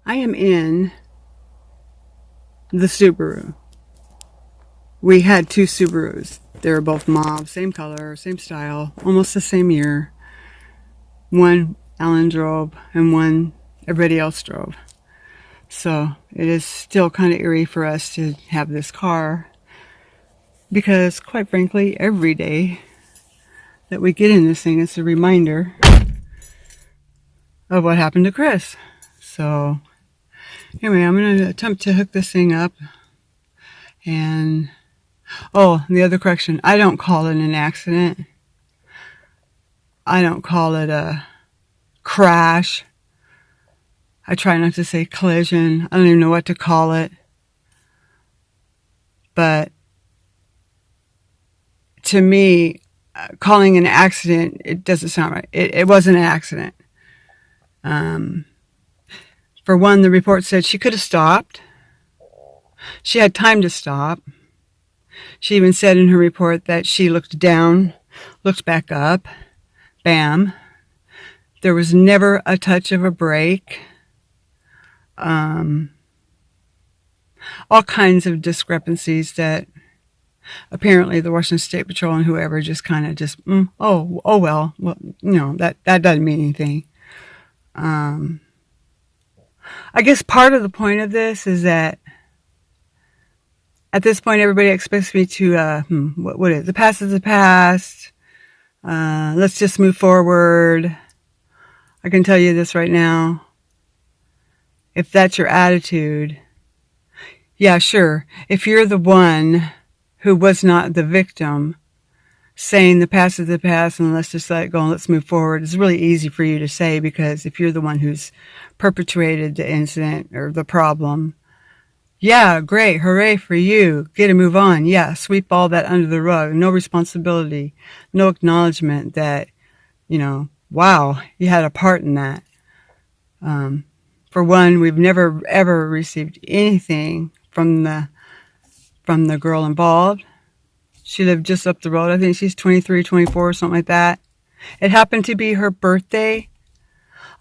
I am in the Subaru. We had two Subarus. They were both mauve, same color, same style, almost the same year. One Alan drove and one everybody else drove. So it is still kind of eerie for us to have this car because, quite frankly, every day that we get in this thing, it's a reminder of what happened to Chris. So anyway, I'm going to attempt to hook this thing up. And the other correction, I don't call it an accident. I don't call it a crash. I try not to say collision. I don't even know what to call it. But to me, calling an accident, it doesn't sound right. It wasn't an accident. For one, the report said she could have stopped. She had time to stop. She even said in her report that she looked down, looked back up, bam. There was never a touch of a brake. All kinds of discrepancies that apparently the Washington State Patrol and whoever just kind of well, that doesn't mean anything. I guess part of the point of this is that at this point everybody expects me to, what is it? The past is the past. Let's just move forward. I can tell you this right now. If that's your attitude, yeah, sure. If you're the one who was not the victim, saying the past is the past and let's just let it go and let's move forward, it's really easy for you to say because if you're the one who's perpetrated the incident or the problem, yeah, great, hooray for you, get to move on. Yeah, sweep all that under the rug. No responsibility, no acknowledgement that, wow, you had a part in that. For one, we've never ever received anything from the girl involved. She lived just up the road. I think she's 23, 24, something like that. It happened to be her birthday.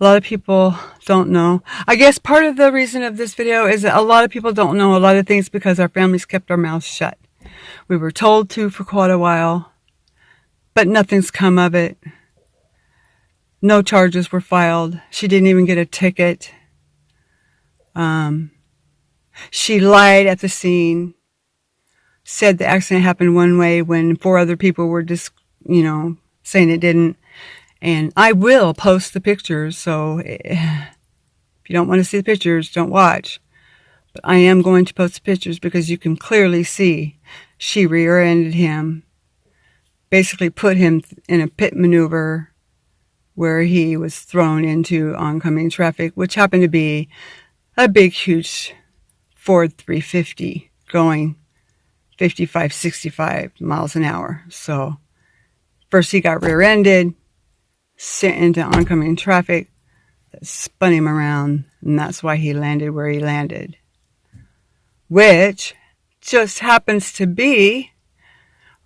A lot of people don't know. I guess part of the reason of this video is that a lot of people don't know a lot of things because our families kept our mouths shut. We were told to for quite a while, but nothing's come of it. No charges were filed. She didn't even get a ticket. She lied at the scene, said the accident happened one way when 4 other people were just, saying it didn't. And I will post the pictures, so if you don't want to see the pictures, don't watch. But I am going to post the pictures because you can clearly see she rear-ended him, basically put him in a pit maneuver where he was thrown into oncoming traffic, which happened to be a big, huge Ford 350 going 55, 65 miles an hour. So first he got rear-ended, sent into oncoming traffic, that spun him around, and that's why he landed where he landed. Which just happens to be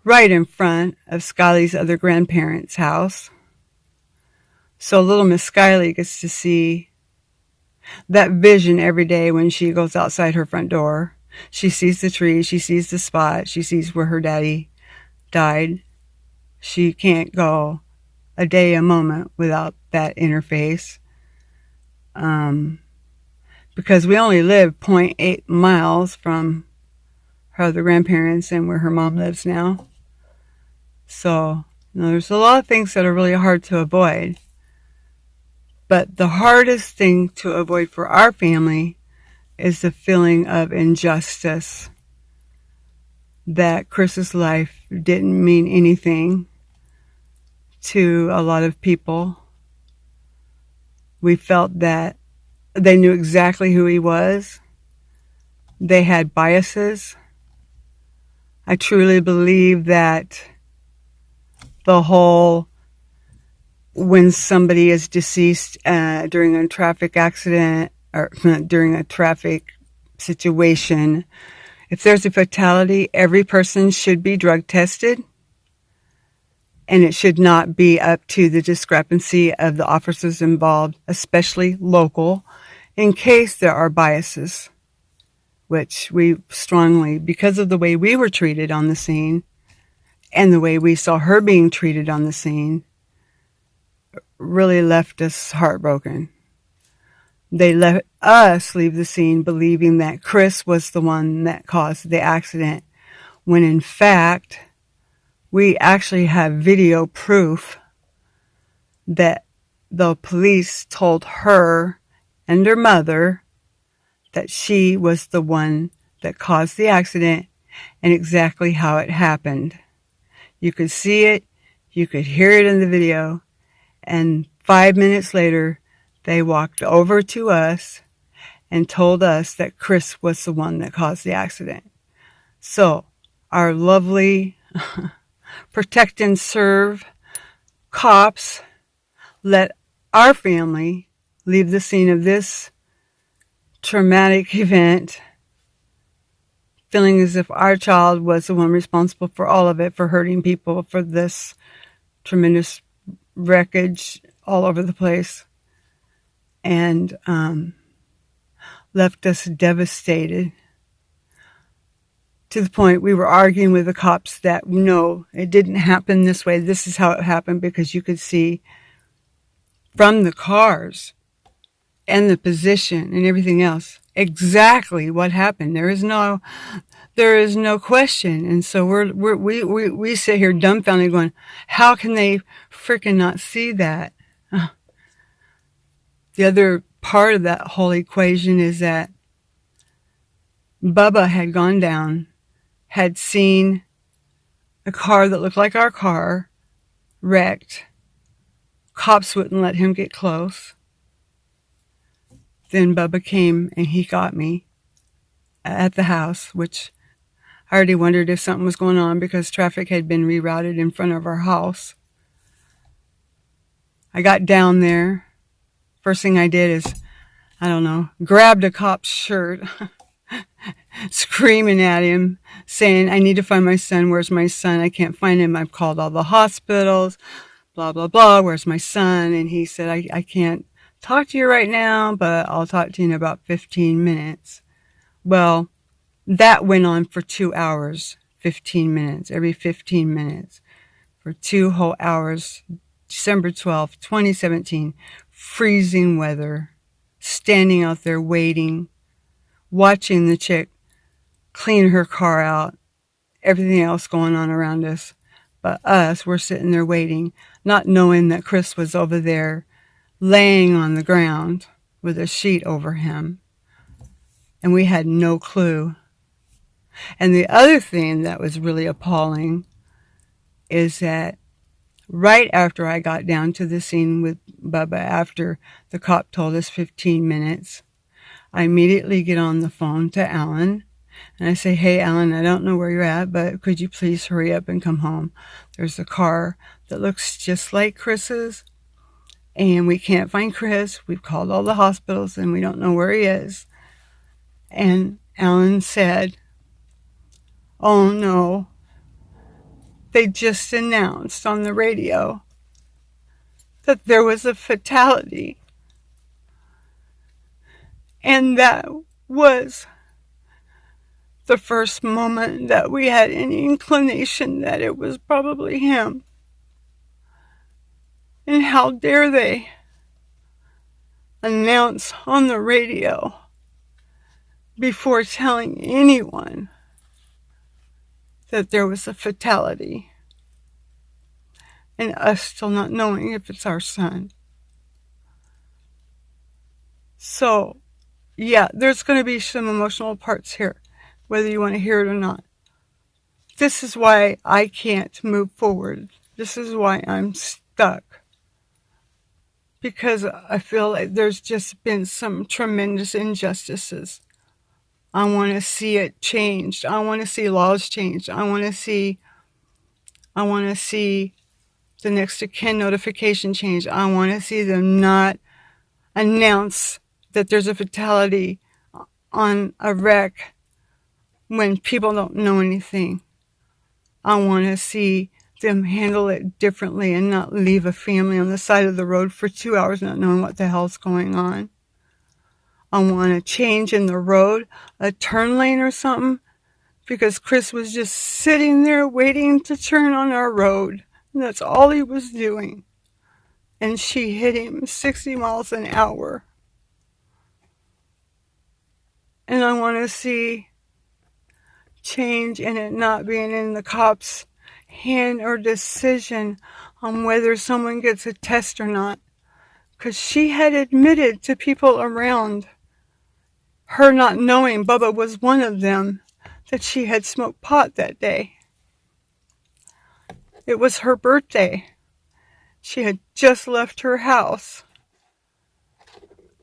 right in front of Skyly's other grandparents' house. So little Miss Skyly gets to see that vision every day when she goes outside her front door. She sees the tree, she sees the spot, she sees where her daddy died. She can't go a day, a moment without that interface. Because we only live 0.8 miles from her other grandparents and where her mom lives now. So, there's a lot of things that are really hard to avoid. But the hardest thing to avoid for our family is the feeling of injustice. That Chris's life didn't mean anything to a lot of people. We felt that they knew exactly who he was. They had biases. I truly believe that the whole when somebody is deceased during a traffic accident or during a traffic situation, if there's a fatality, every person should be drug tested. And it should not be up to the discrepancy of the officers involved, especially local, in case there are biases, which we strongly, because of the way we were treated on the scene and the way we saw her being treated on the scene, really left us heartbroken. They let us leave the scene believing that Chris was the one that caused the accident, when in fact, we actually have video proof that the police told her and her mother that she was the one that caused the accident and exactly how it happened. You could see it, you could hear it in the video, and 5 minutes later, they walked over to us and told us that Chris was the one that caused the accident. So, our lovely protect and serve cops let our family leave the scene of this traumatic event feeling as if our child was the one responsible for all of it, for hurting people, for this tremendous wreckage all over the place, and left us devastated, to the point we were arguing with the cops that no, it didn't happen this way. This is how it happened, because you could see from the cars and the position and everything else exactly what happened. There is no question. And so we sit here dumbfounded going, how can they freaking not see that? The other part of that whole equation is that Bubba had gone down, had seen a car that looked like our car wrecked. Cops wouldn't let him get close. Then Bubba came and he got me at the house, which I already wondered if something was going on because traffic had been rerouted in front of our house. I got down there. First thing I did is, grabbed a cop's shirt, screaming at him, saying, I need to find my son. Where's my son? I can't find him. I've called all the hospitals, blah, blah, blah. Where's my son? And he said, I can't talk to you right now, but I'll talk to you in about 15 minutes. Well, that went on for 2 hours, 15 minutes, every 15 minutes, for 2 whole hours. December 12th, 2017, freezing weather, standing out there waiting, watching the chick clean her car out, everything else going on around us. But us, we're sitting there waiting, not knowing that Chris was over there laying on the ground with a sheet over him. And we had no clue. And the other thing that was really appalling is that right after I got down to the scene with Bubba, after the cop told us 15 minutes, I immediately get on the phone to Alan. And I say, hey, Alan, I don't know where you're at, but could you please hurry up and come home? There's a car that looks just like Chris's, and we can't find Chris. We've called all the hospitals, and we don't know where he is. And Alan said, oh, no. They just announced on the radio that there was a fatality. And that was the first moment that we had any inclination that it was probably him. And how dare they announce on the radio before telling anyone that there was a fatality, and us still not knowing if it's our son. So, yeah, there's going to be some emotional parts here, whether you want to hear it or not. This is why I can't move forward. This is why I'm stuck. Because I feel like there's just been some tremendous injustices. I want to see it changed. I want to see laws changed. I want to see the next of kin notification change. I want to see them not announce that there's a fatality on a wreck when people don't know anything. I want to see them handle it differently and not leave a family on the side of the road for 2 hours not knowing what the hell's going on. I want a change in the road, a turn lane or something, because Chris was just sitting there waiting to turn on our road. And that's all he was doing. And she hit him 60 miles an hour. And I want to see change in it not being in the cops' hand or decision on whether someone gets a test or not. Because she had admitted to people around her, not knowing Bubba was one of them, that she had smoked pot that day. It was her birthday. She had just left her house.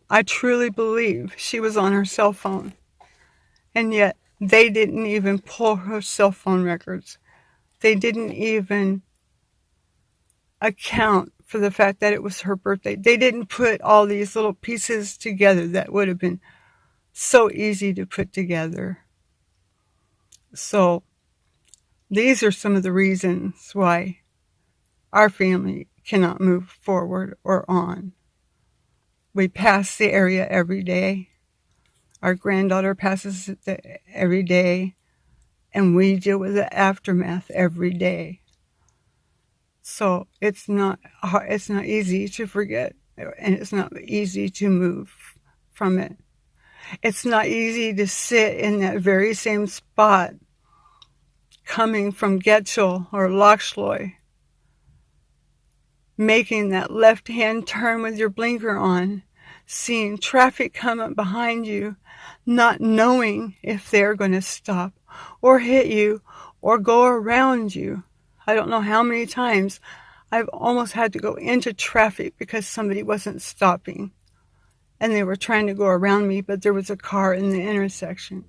I truly believe she was on her cell phone. And yet they didn't even pull her cell phone records. They didn't even account for the fact that it was her birthday. They didn't put all these little pieces together that would have been so easy to put together. So these are some of the reasons why our family cannot move forward or on. We pass the area every day. Our granddaughter passes it every day, and we deal with the aftermath every day. So it's not easy to forget, and it's not easy to move from it. It's not easy to sit in that very same spot coming from Getchell or Lochschloy, making that left-hand turn with your blinker on, seeing traffic come up behind you, not knowing if they're going to stop or hit you or go around you. I don't know how many times I've almost had to go into traffic because somebody wasn't stopping and they were trying to go around me, but there was a car in the intersection.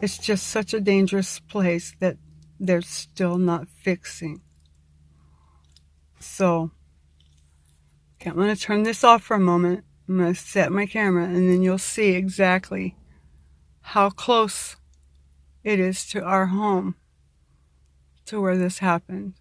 It's just such a dangerous place that they're still not fixing. So, okay, I'm going to turn this off for a moment. I'm going to set my camera, and then you'll see exactly how close it is to our home, to where this happened.